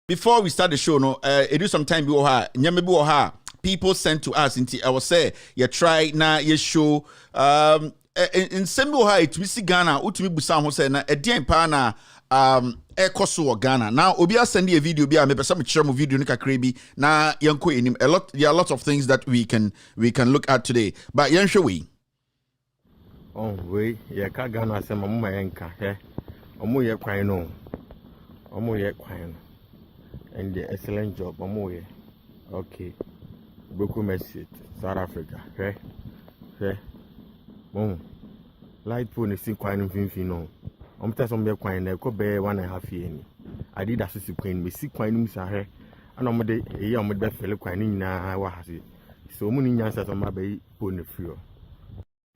Before we start the show, it is some time people sent to us I was say you try na you show in Sembo it we see Ghana utumi busa ho say na edien pa na ekoso Ghana. Now obi send a video bi a me pesa me share mo video nika krebi na yanko enim there are lots of things that we can look at today. But yanhwe we we ye ka Ghana say mama yanka he omo ye kwan no omo ye kwan and the excellent job omo ye okay Møst, South Africa light phone is quite no I'm telling you, quite a could be 1.5 years. I did assist queen, me see quite and I'm a young with fellow quite in was it. So many answers on my bay pony fuel.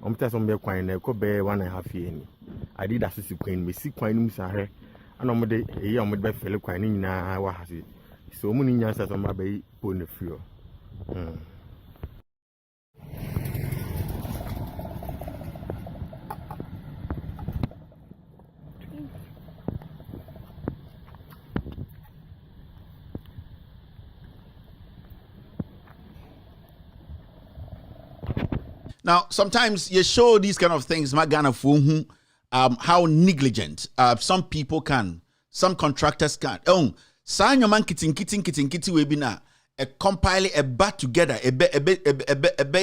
I'm telling you, quite a could be 1.5 years. I did assist queen, me see quite and I'm a young with fellow quite in was it. So many answers on my bay pony fuel. Now, sometimes you show these kind of things, how negligent some people can, some contractors can. Sign your man kitty webinar. A compile a bat together a be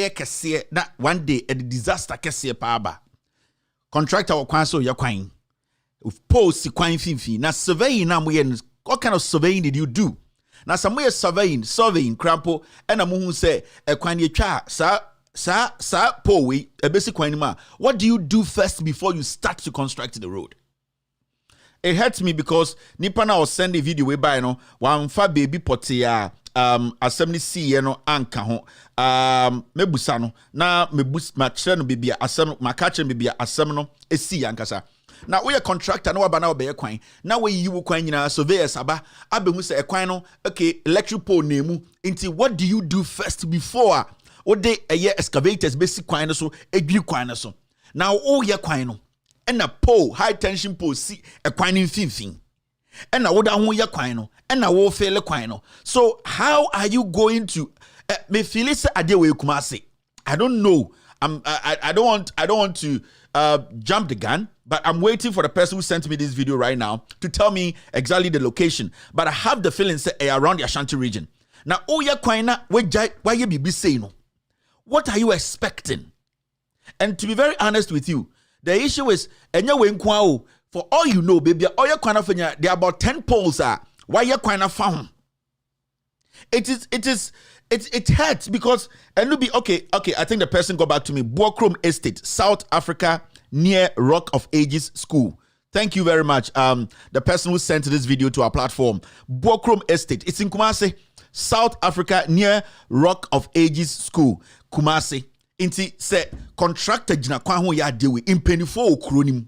kese na one day a disaster kese paaba contractor or kwanso ya kwan post kwan finfi na surveying na moye what kind of surveying did you do na some way surveying crampo and amu say e kwan ye twa sa po we e basic kwan ma. What do you do first before you start to construct the road? It hurts me because nipa na was send a video we by no one fa baby potia assembly see anka ho mebusa no na mebus ma kire no bibia asem ma ka kire bibia asem no esi yankasa na we contractor na waba na obeye kwan na we yi wo kwan nyina surveyors aba abehu se ekwan no okay electric pole nemu inti what do you do first before ode eye excavators basic kwan no so edwiri kwan no so na wo ye kwan no and a pole high tension pole see ekwan mfimfin and na wo da ho ye kwan no and na wo fail kwan no. So how are you going to me feel it ade we kumasi? I don't know. I don't want to jump the gun, but I'm waiting for the person who sent me this video right now to tell me exactly the location. But I have the feeling say around the Ashanti region. Now ya kwan na why you be say no. What are you expecting? And to be very honest with you, the issue is enya we nkwa for all you know, baby, all your kwan there are about 10 poles why you kind of found it hurts because and it'll be okay. I think the person got back to me. Boakrom Estate, South Africa, near Rock of Ages School. Thank you very much. The person who sent this video to our platform, Boakrom Estate. It's in Kumasi, South Africa, near Rock of Ages School, Kumasi. Inti say contractor jina kwa ho ya dewe impenifo okronim.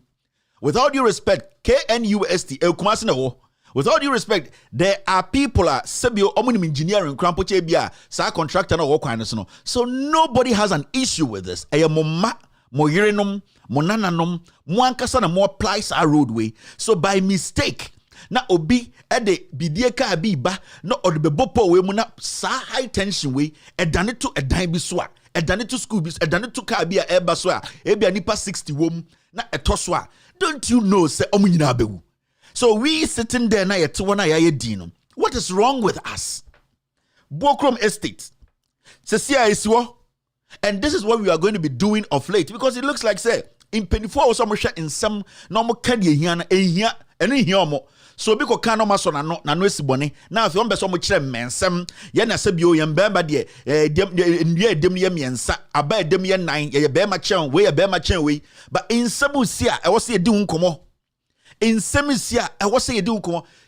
With all due respect, KNUST Kumasi na wo. With all due respect, there are people sebio omunim engineering crampoche bia sa contractor na work no. So nobody has an issue with this. Eye mo ma mo yerenom mo nananom mo ankasa na mo applies our roadway. So by mistake na obi ede bidie ka bi ba na odebebopo we mu na sa high tension we edane to edan bi so a edane to school bi edane to car bi a eba so a e bia nipa 60 wom na etoso a don't you know say omunyina abewu. So we sitting there na yet one ya dino. What is wrong with us? Boakrom Estate. And this is what we are going to be doing of late because it looks like say in 24 or some in some normal candy here and here. So because can no maso na no esibone na afi on be so mo kire mensem ye na sebio ye mbemba de dem ye miensa aba dem ye nan ye be ma chen we ye be ma chen we but in sebusia e wo se di nkomo in semisia I was saying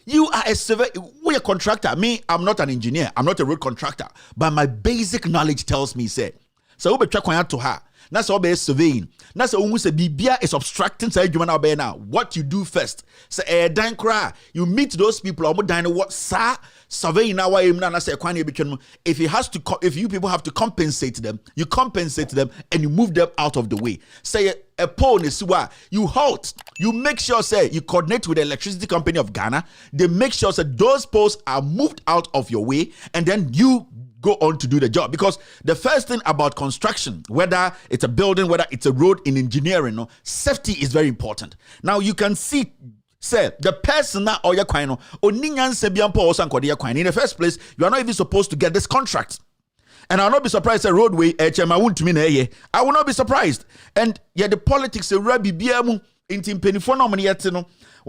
you are a surveyor, we a contractor. Me, I'm not an engineer, I'm not a road contractor, but my basic knowledge tells me say so we be try to her That's all be surveying. That's almost a bibia is obstructing say adwuma na obey now. What you do first. Say dan kra, you meet those people omo dan what sa surveying now why na say kwan e betwem. If you people have to compensate them, you compensate them and you move them out of the way. Say a pole you halt, you make sure say you coordinate with the electricity company of Ghana. They make sure that those poles are moved out of your way, and then you go on to do the job. Because the first thing about construction, whether it's a building, whether it's a road, in engineering, no, safety is very important. Now you can see, say the person that or your kwano in the first place, you are not even supposed to get this contract. And I'll not be surprised that roadway I will not be surprised. And yet the politics where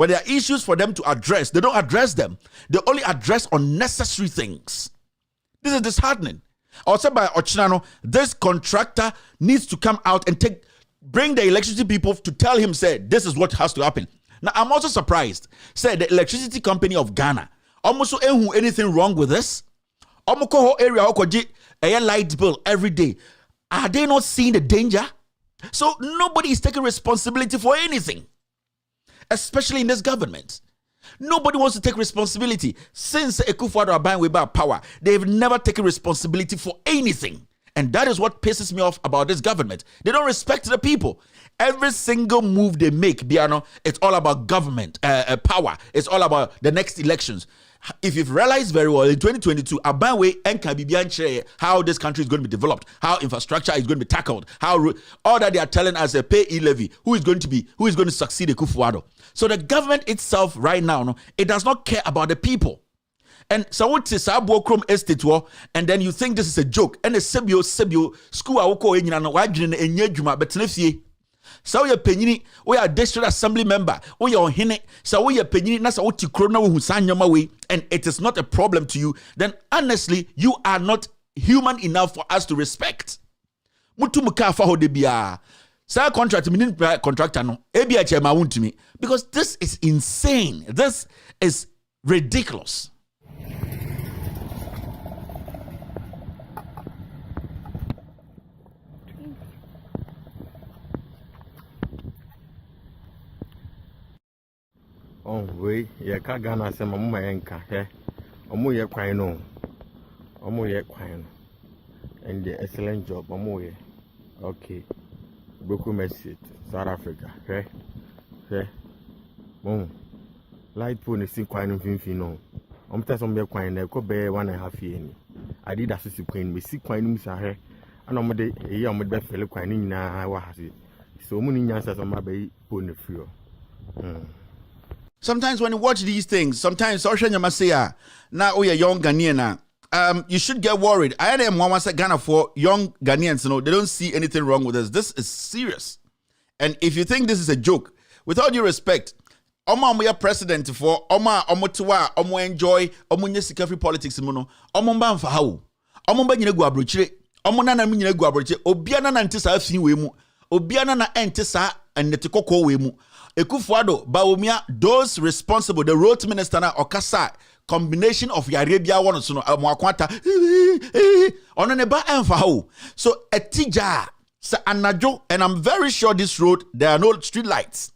there are issues for them to address, they don't address them. They only address unnecessary things. This is disheartening. Also by Ochinano, this contractor needs to come out and bring the electricity people to tell him, say, this is what has to happen. Now, I'm also surprised. Say, the electricity company of Ghana, almost anything wrong with this? Omoko area a light bill every day. Are they not seeing the danger? So nobody is taking responsibility for anything, especially in this government. Nobody wants to take responsibility. Since Akuffoaddo are buying with power, they've never taken responsibility for anything. And that is what pisses me off about this government. They don't respect the people. Every single move they make, Biano, it's all about government, power. It's all about the next elections. If you've realized very well, in 2022, how this country is going to be developed, how infrastructure is going to be tackled, how all that they are telling us a pay levy, who is going to succeed Akuffoaddo. So the government itself right now, no, it does not care about the people. And so what is Krom estate war, and then you think this is a joke. And the Sebio school awoko enyina wa dwene enye dwuma betenefie. So we penyini, we are district assembly member, we are hene, so we are penyini na sa woti kro na wo husanyama we, and it is not a problem to you, then honestly you are not human enough for us to respect. Mutu muka fa ho de bia. Sa contract contractor no, ebia chema wuntumi, because this is insane. This is ridiculous. Oh, we ye ka Ghana se mama yenka he. Omo ye kwan no. Omo ye kwan. And the excellent job omo ye. Okay. Boku Møst, South Africa. He. Light pole si kwan no finfin no. Omo tell some be kwan na ko be 1.5 year ni. Adi da so si kwan me si kwan no sa he. Ana omo de eyi omo be fele kwan ni nyina wa ha si. So omo ni nyansa so ma be pole no free. Sometimes when you watch these things, sometimes now we are young Ghanaian. You should get worried. I am one once Ghana for young Ghanaians, they don't see anything wrong with this. This is serious. And if you think this is a joke, with all due respect, we are president for Omo enjoy Omo free politics Omo ban for how Omo ba nyina gu abrochire Omo nana mi nyina gu abrochire obiana na ntisa afin we mu obiana na entisa ennetekoko we mu Akuffoaddo DrBawumia, those responsible, the road minister na okasa combination of Arabia one so no akwanta ono ne ba emfa ho. So etija sa anajo, and I'm very sure this road there are no street lights.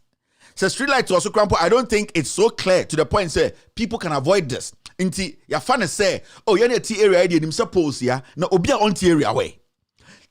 So street lights also crampo. I don't think it's so clear to the point say people can avoid this. Inti ya fan say oh you need T area dey nim suppose ya na obi a on T area way.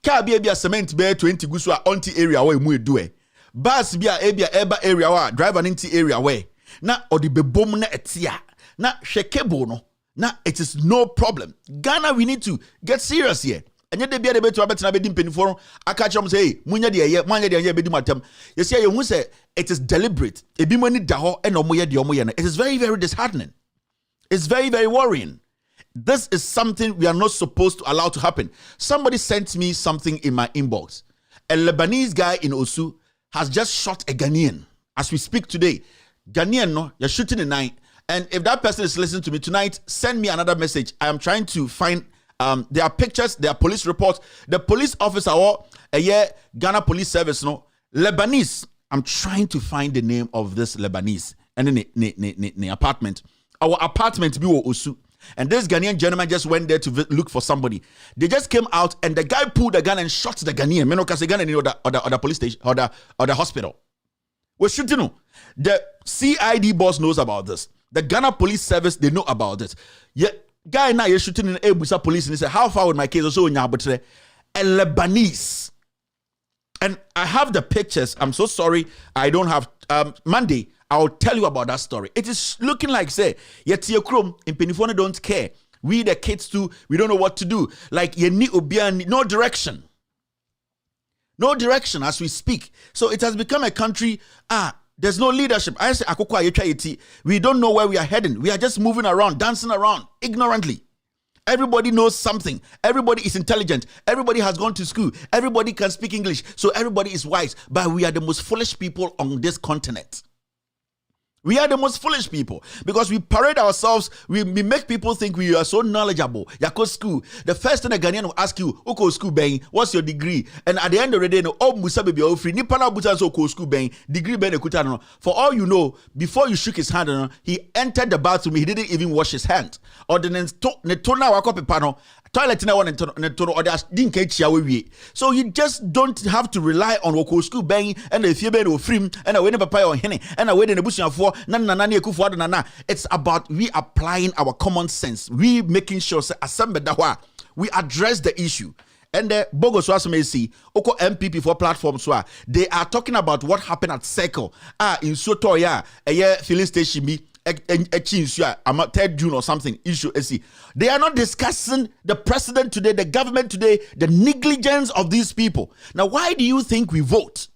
Car be cement be 20 gusu a on T area way mu edu e. Bus bia ebia eba area wa driver into area way na odi bebom na etia na hwekebo no na it is no problem. Ghana, we need to get serious here. Anya de bia de betu abetena bedim penifo aka chom say hey munya de ye manya de ye bedim atem you see you say it is deliberate ebi mani da ho e na omoye de omoye na. It is very, very disheartening. It's very, very worrying. This is something we are not supposed to allow to happen. Somebody sent me something in my inbox. A Lebanese guy in Osu has just shot a Ghanaian. As we speak today, Ghanaian, no, you're shooting a night. And if that person is listening to me tonight, send me another message. I am trying to find, there are pictures, there are police reports. The police officer or Ghana Police Service, no, Lebanese. I'm trying to find the name of this Lebanese. And then the apartment. Our apartment, be Osu. And this Ghanaian gentleman just went there to look for somebody. They just came out and the guy pulled the gun and shot the Ghanaian. Men because the Ghanaian or the police station or the hospital. We're shooting. The CID boss knows about this. The Ghana Police Service, they know about it. Yeah, guy now you're shooting in Ebusa police and he said, how far with my case? Also, a Lebanese. And I have the pictures. I'm so sorry. I don't have Monday. I'll tell you about that story. It is looking like, say, yet your chrome in Penifone don't care. We, the kids, too, we don't know what to do. Like, you need no direction. No direction as we speak. So it has become a country, there's no leadership. I say, we don't know where we are heading. We are just moving around, dancing around, ignorantly. Everybody knows something. Everybody is intelligent. Everybody has gone to school. Everybody can speak English. So everybody is wise. But we are the most foolish people on this continent. We are the most foolish people because we parade ourselves. We make people think we are so knowledgeable. Yako school. The first thing a Ghanaian will ask you, "Oko school bang? What's your degree?" And at the end of the day, no, oh Musa baby, oh free. Nipana buta so oko school bang degree bang ekuta. For all you know, before you shook his hand, he entered the bathroom. He didn't even wash his hand. Or the netona wako pepano. Toilet na one or so you just don't have to rely on Woko school bang and the Fiebe or Frim and a winning papa or Henny and a wedding a bush for nanaakuffoaddo nana. It's about we applying our common sense. We making sure we address the issue. And the Bogos was may see Oko MPP for platforms where they are talking about what happened at Circle in Sotoya a year filling station me. 3rd June or something issue. They are not discussing the president today, the government today, the negligence of these people. Now, why do you think we vote?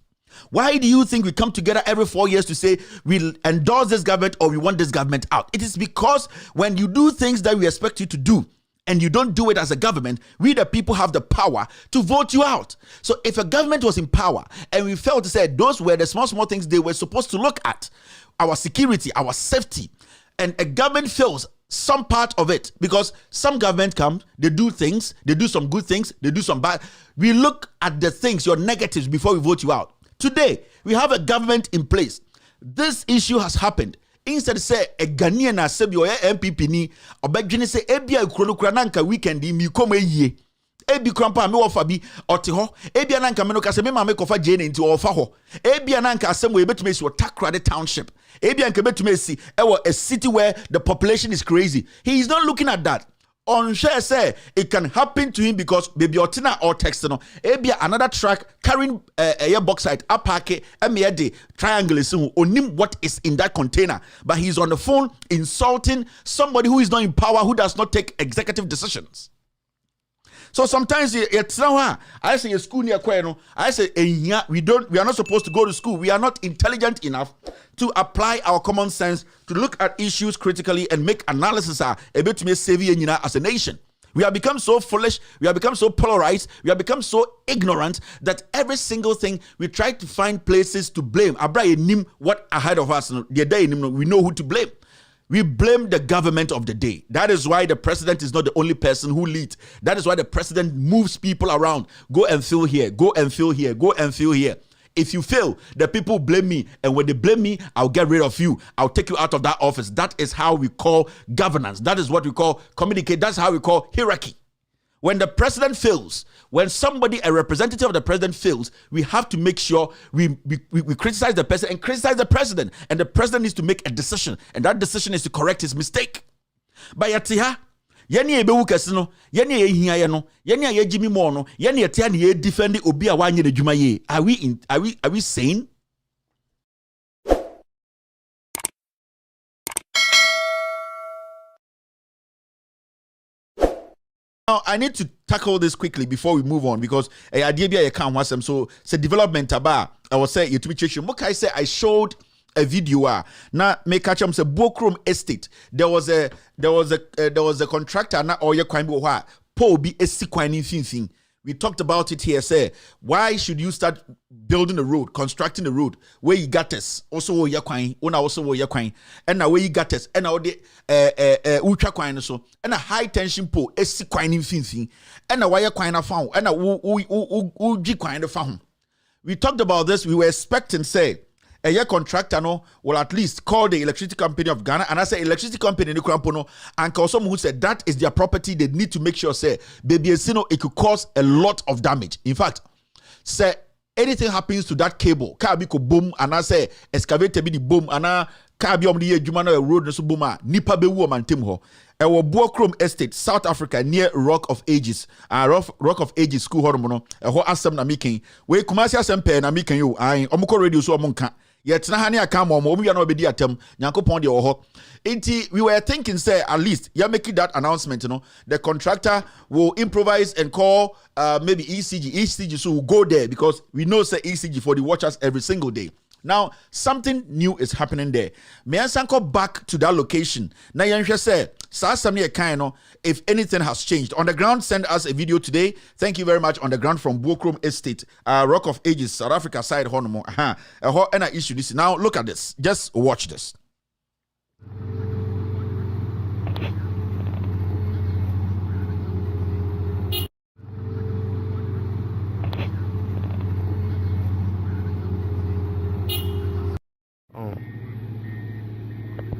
Why do you think we come together every 4 years to say we endorse this government or we want this government out? It is because when you do things that we expect you to do and you don't do it as a government, we the people have the power to vote you out. So if a government was in power and we felt to say those were the small things they were supposed to look at, our security, our safety, and a government fails some part of it because some government comes, they do things, they do some good things, they do some bad. We look at the things, your negatives before we vote you out. Today, we have a government in place. This issue has happened. Instead say a Ghanaian asebi or MPP ni obedwene say ebia ekronokra nanka weekend mi koma yie. Ebi krampa me wofa bi ote ho ebia nanka me no kase me ma me kofa jene nti wofa ho ebia nanka asem we betumi si Takrade township ebia nanka betumi si a city where the population is crazy. He is not looking at that. On share say it can happen to him because baby otina or text no ebia another truck carrying a bauxite apake emede triangle is onim what is in that container, but he's on the phone insulting somebody who is not in power, who does not take executive decisions. So sometimes it's now I say a school near Kweno. I say we are not supposed to go to school. We are not intelligent enough to apply our common sense to look at issues critically and make analysis a bit to me save as a nation. We have become so foolish, we have become so polarized, we have become so ignorant that every single thing we try to find places to blame. Abra nim what ahead of us, the day we know who to blame. We blame the government of the day. That is why the president is not the only person who leads. That is why the president moves people around. Go and fill here, go and fill here, go and fill here. If you fail, the people blame me. And when they blame me, I'll get rid of you. I'll take you out of that office. That is how we call governance. That is what we call communicate. That's how we call hierarchy. When the president fails, when somebody, a representative of the president fails, we have to make sure we criticize the person and criticize the president. And the president needs to make a decision. And that decision is to correct his mistake. But yatiha, yeni ebewu kesino, yeni ehia yeno, yeni ayejimi mono, yeni yatia ni ye defend obi a wanye de juma ye. Are we sane? Now, I need to tackle this quickly before we move on because I can't watch them. So, say development about I was say YouTube. What I say I showed a video. Now, make catch them say Bokrom Estate. There was a contractor na oye kwani po bi esi kwani fin. We talked about it here. Say, why should you start building a road, constructing a road where you got this? Also, wo yakwan, una also wo yakwan, and now where you got this, and now the ultra kwine so, and a high tension pole, esi kwine fin, and a wire kwine found, and a uji kwine found. We talked about this. We were expecting, say, a contractor no will at least call the electricity company of Ghana, and I say electricity company in the Krampono, and call someone who said that is their property. They need to make sure say baby it could cause a lot of damage. In fact, say anything happens to that cable, car be boom, and I say excavator be the boom, and I car be on the road no so boom, nipa be wu man tim ho. Ewo Buokrom Estate, South Africa, near Rock of Ages. Rock of Ages school hormono. Eho asem na making. We kumasi asem pe na making you. Omukọ radio so omunka. Yet na hani aka mo omu ya no be di atem. Nyankopon de oho. Inti we were thinking say at least you making that announcement, the contractor will improvise and call maybe ECG. ECG so will go there because we know say ECG for the watchers every single day. Now, something new is happening there. May I go back to that location? Now, you say, if anything has changed. On the ground, send us a video today. Thank you very much. On the ground from Buokrom Estate, Rock of Ages, South Africa side. And I issue this. Now, look at this. Just watch this.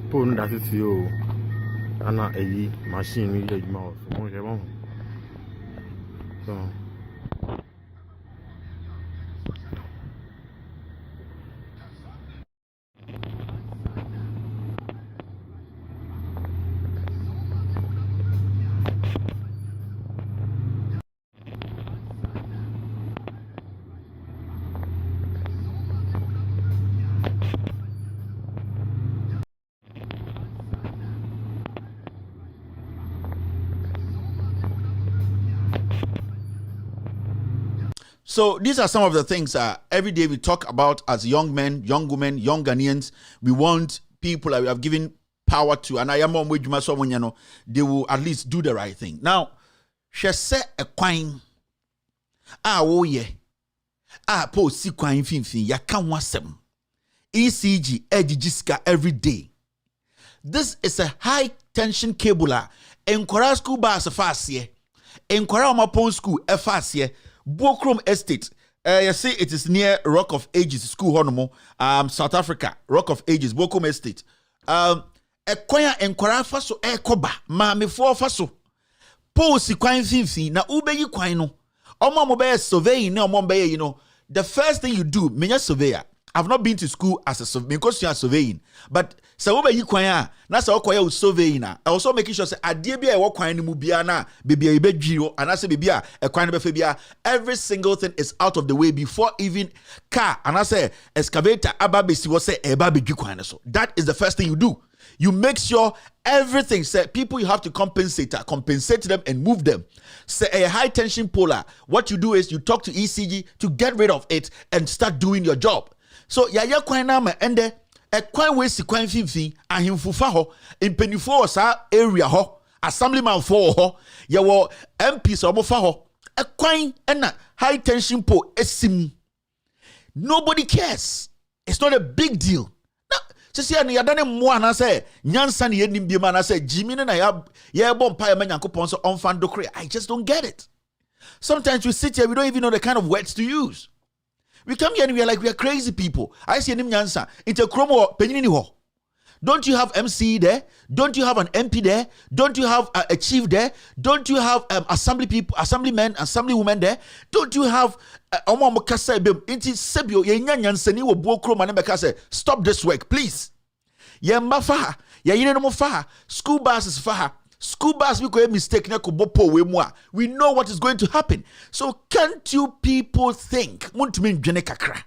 Pon that is you. Ana a machine with a mouse. So. So these are some of the things every day we talk about as young men, young women, young Ghanaians. We want people that we have given power to, and I am on with you, they will at least do the right thing. Now, she said a coin. Oh yeah. Po si coin fin ya kan wasem. ECG Ejijiska every day. This is a high tension cable. Enkwara school bus fast here. Enkwara Omapon school fast here. Buokrom Estate. You see, it is near Rock of Ages school, South Africa. Rock of Ages, Buokrom Estate. Ekwaya enkwara faso ekoba ma me fo faso. Po si kwan finfin na ube yi kwan no. Omo mo be surveying na omo be the first thing you do, menya surveyor. I've not been to school as a surveyor because you are surveying, but so ube yi kwan a na sa okoya surveying na. I also making sure say adie bia e wo kwan ni mu bia na bebia e bedwiro and say bebia e kwan be fe bia every single thing is out of the way before even car and I say excavator aba besi wo say e ba bedwi kwan so. That is the first thing you do. You make sure everything, say people you have to compensate them and move them. Say a high tension polar, what you do is you talk to ECG to get rid of it and start doing your job. So ya kwan na ma ende e kwan we si kwan finfin ahemfufa ho impenifo sa area ho assemblyman for ho ye wo MPs omofa ho e kwan na high tension pole esim. Nobody cares. It's not a big deal. Sisi ya ni yadane mwa na se nyansa ni yenim bima na se jimine na ya bompa ya menyankopon so onfando kre. I just don't get it. Sometimes we sit here, we don't even know the kind of words to use. We come here and we are like we are crazy people. I see nim nyansa inte kromo penyini ho. Don't you have MC there? Don't you have an MP there? Don't you have a chief there? Don't you have assembly people, assemblymen, assemblywomen there? Don't you have mokasa ebem inti sebio ye nyansani wo buokro mane beka say stop this work please. Ye mafa ye yine no fa school buses fa school bus we go mistake na ko bopo we mu a we know what is going to happen. So can't you people think muntumi ndwene kakra?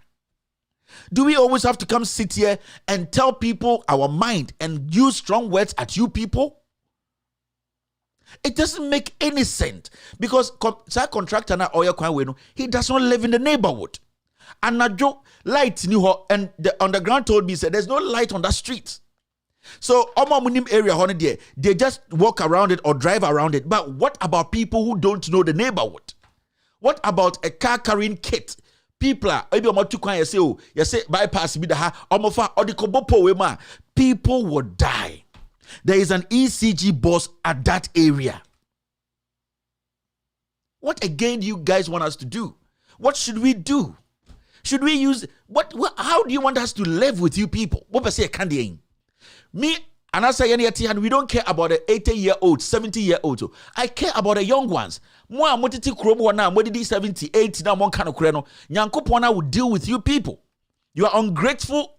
Do we always have to come sit here and tell people our mind and use strong words at you people? It doesn't make any sense because contractor na oil kwan we no he does not live in the neighborhood. And na light ni ho and the underground told me said there's no light on that street. So munim area honey there they just walk around it or drive around it. But what about people who don't know the neighborhood? What about a car carrying kit? People are you say bypass be the ha people would die. There is an ECG boss at that area. What again do you guys want us to do? What should we do? Should we use what how do you want us to live with you people? What say candy? Me and I say and we don't care about the 80-year-old, 70-year-old. I care about the young ones. More motiti kromo na modidi 70, 80 na mon kind of kreno. Nyankopona will deal with you people. You are ungrateful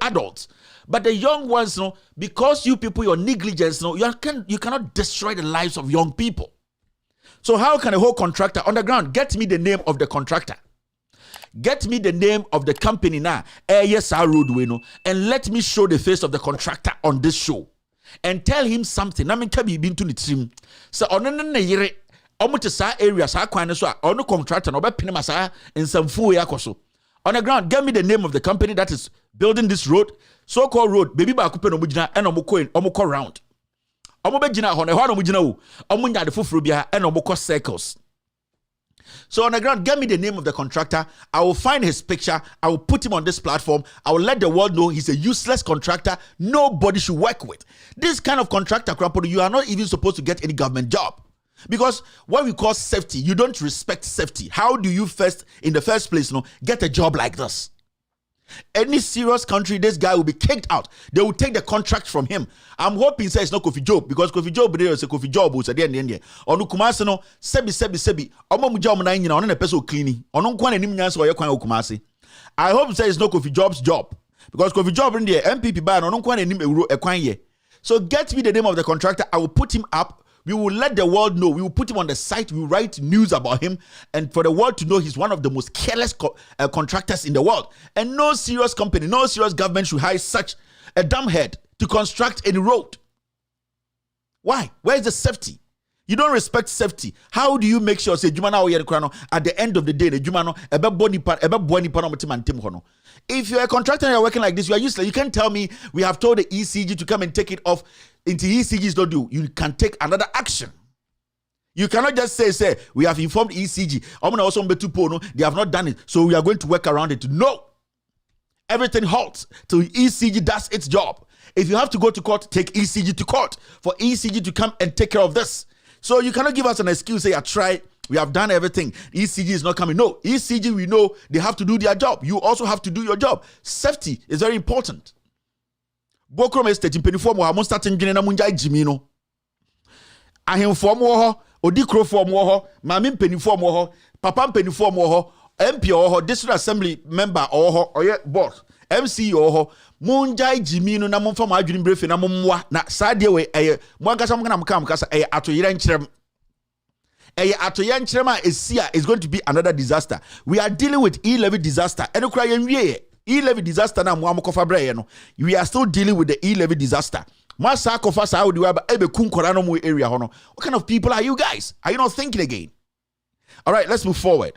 adults. But the young ones, no, because you people, your negligence, no, you cannot destroy the lives of young people. So how can a whole contractor on the ground get me the name of the contractor? Get me the name of the company now, yes, roadway, no, and let me show the face of the contractor on this show and tell him something. I mean, can be been to the team. So on an area, areas, no contractor, no pinamasa, and some fool yakoso. On the ground, get me the name of the company that is building this road, so-called road, baby bakupe no mujina, and omoko round. Omobejina hone, hwana mujina omunya de fufrubia, and omoko circles. So on the ground, get me the name of the contractor. I will find his picture. I will put him on this platform. I will let the world know he's a useless contractor. Nobody should work with. This kind of contractor, you are not even supposed to get any government job. Because what we call safety, you don't respect safety. How do you in the first place, get a job like this? Any serious country, this guy will be kicked out. They will take the contract from him. I'm hoping it's not Kofi Job, because Kofi Job is a Kofi Job who's at the end. Onu kumasi no sebi. Omo muja omo na nyina ono na peso cleaning. Ono nkwa na nim nyanso oye kwan kumasi. I hope it's not Kofi Job's job, because Kofi Job in the MPP ban ono nkwa na nim ewuro ekwan ye. So get me the name of the contractor. I will put him up. We will let the world know. We will put him on the site. We will write news about him. And for the world to know he's one of the most careless contractors in the world. And no serious company, no serious government should hire such a dumbhead to construct any road. Why? Where is the safety? You don't respect safety. How do you make sure, say, at the end of the day, if you're a contractor and you're working like this, you are useless. You can't tell me we have told the ECG to come and take it off. Until ECGs don't do, you can take another action. You cannot just say, we have informed ECG. They have not done it, so we are going to work around it. No. Everything halts till ECG does its job. If you have to go to court, take ECG to court for ECG to come and take care of this. So you cannot give us an excuse, say, I tried, we have done everything, ECG is not coming. No, ECG, we know they have to do their job. You also have to do your job. Safety is very important. Bokrom estate mpeniform wa mo starting dwene na munja jimino. Ahemform wo ho, odikroform wo ho, mame mpeniform wo ho, papa mpeniform wo ho, MP wo ho, district assembly member wo ho, oye boss, MC wo ho, munja jimino na momfa mo adwene brefe na momwa na saade we mo ankasa mo na mka mkasa atoyira nkyerem. Atoyira nkyerem a esia is going to be another disaster. We are dealing with E-levy disaster. Eno kra yenwie E-levy disaster na mo amokofa breye no. We are still dealing with the E-levy disaster. Masa kofa sa odi wa ba ebe kunkora no mo area ho no. What kind of people are you guys? Are you not thinking again? All right, let's move forward.